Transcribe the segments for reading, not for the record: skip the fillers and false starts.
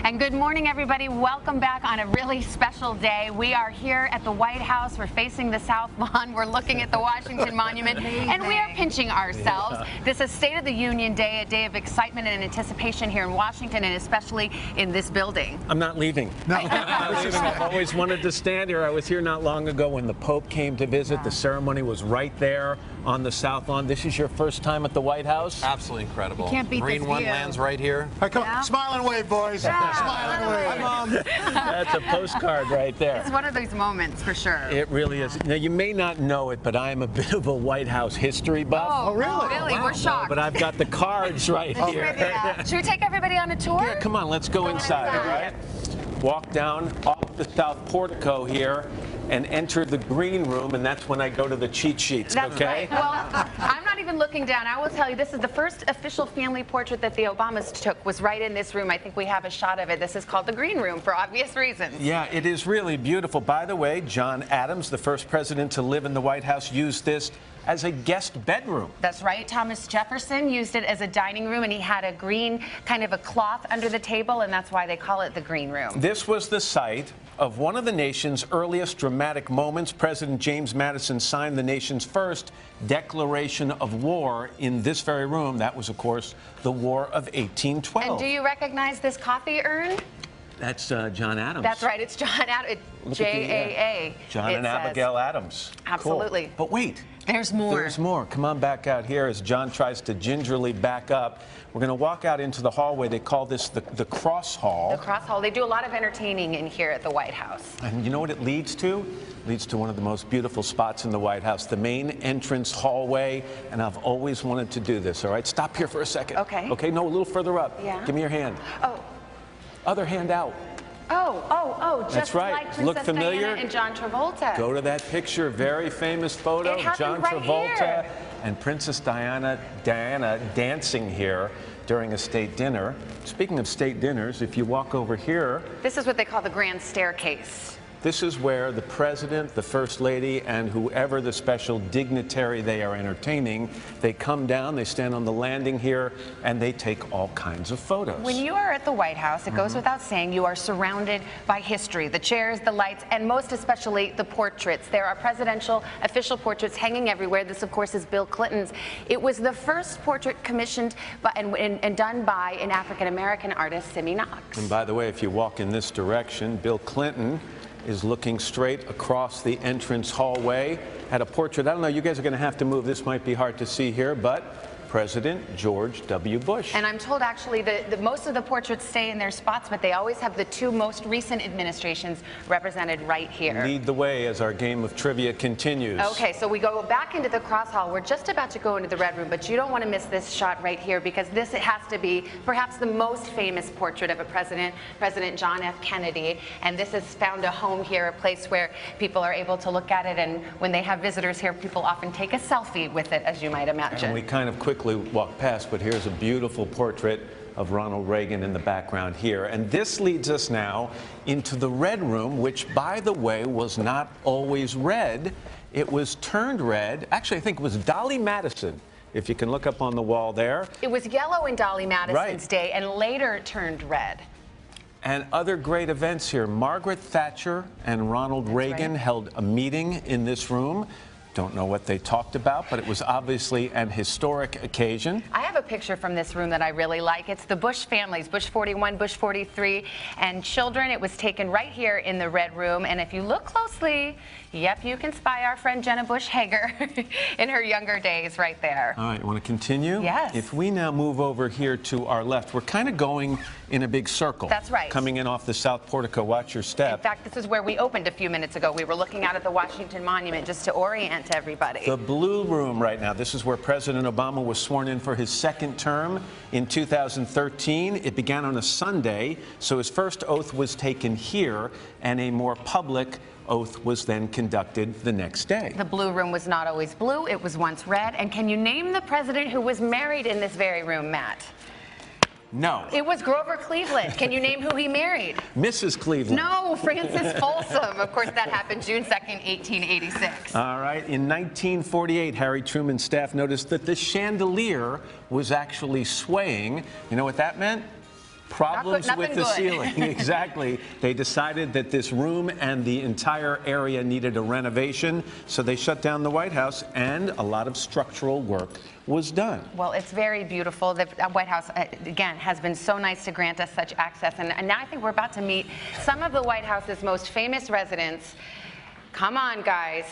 And good morning, everybody. Welcome back on a really special day. We are here at the White House. We're facing the South Lawn. We're looking at the Washington Monument, and we are pinching ourselves. This is State of the Union Day, a day of excitement and anticipation here in Washington, and especially in this building. I'm not leaving. No. I've always wanted to stand here. I was here not long ago when the Pope came to visit. Yeah. The ceremony was right there on the South Lawn. This is your first time at the White House? Absolutely incredible. You can't beat Green this One view. lands right here. Hey, come on. Smile and wave, boys. Yeah. Smile and wave. Hi, Mom. That's a postcard right there. It's one of those moments for sure. It really is. Now, you may not know it, but I am a bit of a White House history buff. Oh, really? Really? Wow. We're shocked. But I've got the cards right here. Should we take everybody on a tour? Yeah, come on, let's go inside, all right? Walk down off the south portico here and enter the green room, and that's when I go to the cheat sheets, That's okay? Right. Well, I'm not even looking down. I will tell you, this is the first official family portrait that the Obamas took, was right in this room. I think we have a shot of it. This is called the green room for obvious reasons. Yeah, it is really beautiful. By the way, John Adams, the first president to live in the White House, used this as a guest bedroom. That's right. Thomas Jefferson used it as a dining room, and he had a green kind of a cloth under the table, and that's why they call it the green room. This was the site of one of the nation's earliest dramatic moments. President James Madison signed the nation's first declaration of war in this very room. That was, of course, the War of 1812. And do you recognize this coffee urn? That's John Adams. That's right. It's John Adams. J-A-A. John and Abigail Adams. Absolutely. Cool. But wait. There's more. There's more. Come on back out here as John tries to gingerly back up. We're going to walk out into the hallway. They call this the Cross Hall. The Cross Hall. They do a lot of entertaining in here at the White House. And you know what it leads to? It leads to one of the most beautiful spots in the White House, the main entrance hallway. And I've always wanted to do this, all right? Stop here for a second. Okay. Okay, no, a little further up. Yeah. Give me your hand. Oh. Other hand out. Just That's right. like Princess Look familiar? Diana and John Travolta. Go to that picture, very famous photo. It happened John right Travolta here. and Princess Diana dancing here during a state dinner. Speaking of state dinners, if you walk over here, This is what they call the grand staircase. this is where the president, the first lady, and whoever the special dignitary they are entertaining, they come down, they stand on the landing here, and they take all kinds of photos. When you are at the White House, it goes without saying, you are surrounded by history, the chairs, the lights, and most especially the portraits. There are presidential official portraits hanging everywhere. This, of course, is Bill Clinton's. It was the first portrait commissioned by, and done by an African-American artist, Simi Knox. And by the way, if you walk in this direction, Bill Clinton is looking straight across the entrance hallway at a portrait. I don't know, you guys are going to have to move. This might be hard to see here, but President George W. Bush. And I'm told actually that most of the portraits stay in their spots, but they always have the two most recent administrations represented right here. Lead the way as our game of trivia continues. Okay, so we go back into the Cross Hall. We're just about to go into the Red Room, but you don't want to miss this shot right here, because this, it has to be perhaps the most famous portrait of a president, President John F. Kennedy. And this has found a home here, a place where people are able to look at it, and when they have visitors here, people often take a selfie with it, as you might imagine. And we kind of quickly walk past, but here's a beautiful portrait of Ronald Reagan in the background here. And this leads us now into the Red Room, which, by the way, was not always red. It was turned red. Actually, I think it was Dolly Madison, if you can look up on the wall there. It was yellow in Dolly Madison's Right. day, and later turned red. And other great events here. Margaret Thatcher and Ronald Reagan right. held a meeting in this room. Don't know what they talked about, but it was obviously an historic occasion. I have a picture from this room that I really like. It's the Bush families, Bush 41, Bush 43, and children. It was taken right here in the Red Room. And if you look closely, yep, you can spy our friend Jenna Bush Hager in her younger days right there. All right, want to continue? Yes. If we now move over here to our left, we're kind of going in a big circle. That's right. Coming in off the south portico. Watch your step. In fact, this is where we opened a few minutes ago. We were looking out at the Washington Monument just to orient everybody. The Blue Room right now. This is where President Obama was sworn in for his second term in 2013. It began on a Sunday, so his first oath was taken here, and a more public oath was then conducted the next day. The Blue Room was not always blue. It was once red. And can you name the president who was married in this very room, Matt? No. It was Grover Cleveland. Can you name who he married? Mrs. Cleveland. No, Francis Folsom. Of course, that happened June 2nd, 1886. All right. In 1948, Harry Truman's staff noticed that the chandelier was actually swaying. You know what that meant? Problems Nothing with the good. ceiling, exactly. They decided that this room and the entire area needed a renovation, so they shut down the White House, and a lot of structural work was done. Well, it's very beautiful. The White House, again, has been so nice to grant us such access, and now I think we're about to meet some of the White House's most famous residents. Come on, guys.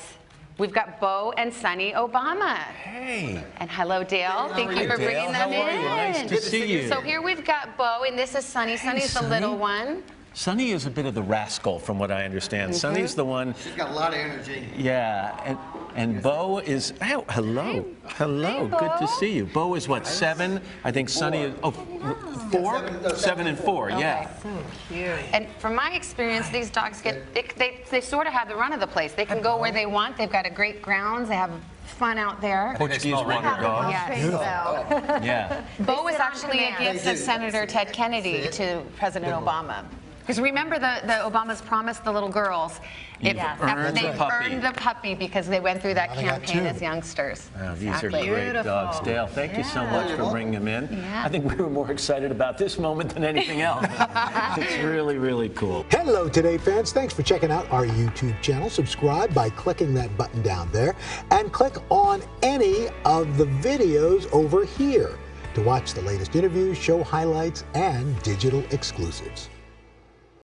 We've got Beau and Sonny Obama. Hey. And hello, Dale. Thank you for Dale? bringing How them are in. you? Nice to see you. So here we've got Beau, and this is Sonny. Sonny's the Sonny. little one. Sonny is a bit of the rascal, from what I understand. Sonny's the one. She's got a lot of energy. Yeah, and Beau is. Oh, hello, hello. Hi, Good to Beau. see you. Beau is what, 7? I think Sonny is. Oh, 4? 7 and 4. Yeah. So cute. And from my experience, these dogs they sort of have the run of the place. They can go where they want. They've got a great grounds. They have fun out there. Portuguese water dog. Yes. Yeah. Beau was actually a gift of Senator Ted Kennedy to President Obama. Because remember the Obamas promised the little girls if earned they the puppy. earned the puppy because they went through that Now they got campaign 2. as youngsters. Oh, these Exactly. are great dogs. Dale, thank you so much for bringing them in. Yeah. I think we were more excited about this moment than anything else. It's really, really cool. Hello, Today fans. Thanks for checking out our YouTube channel. Subscribe by clicking that button down there and click on any of the videos over here to watch the latest interviews, show highlights, and digital exclusives.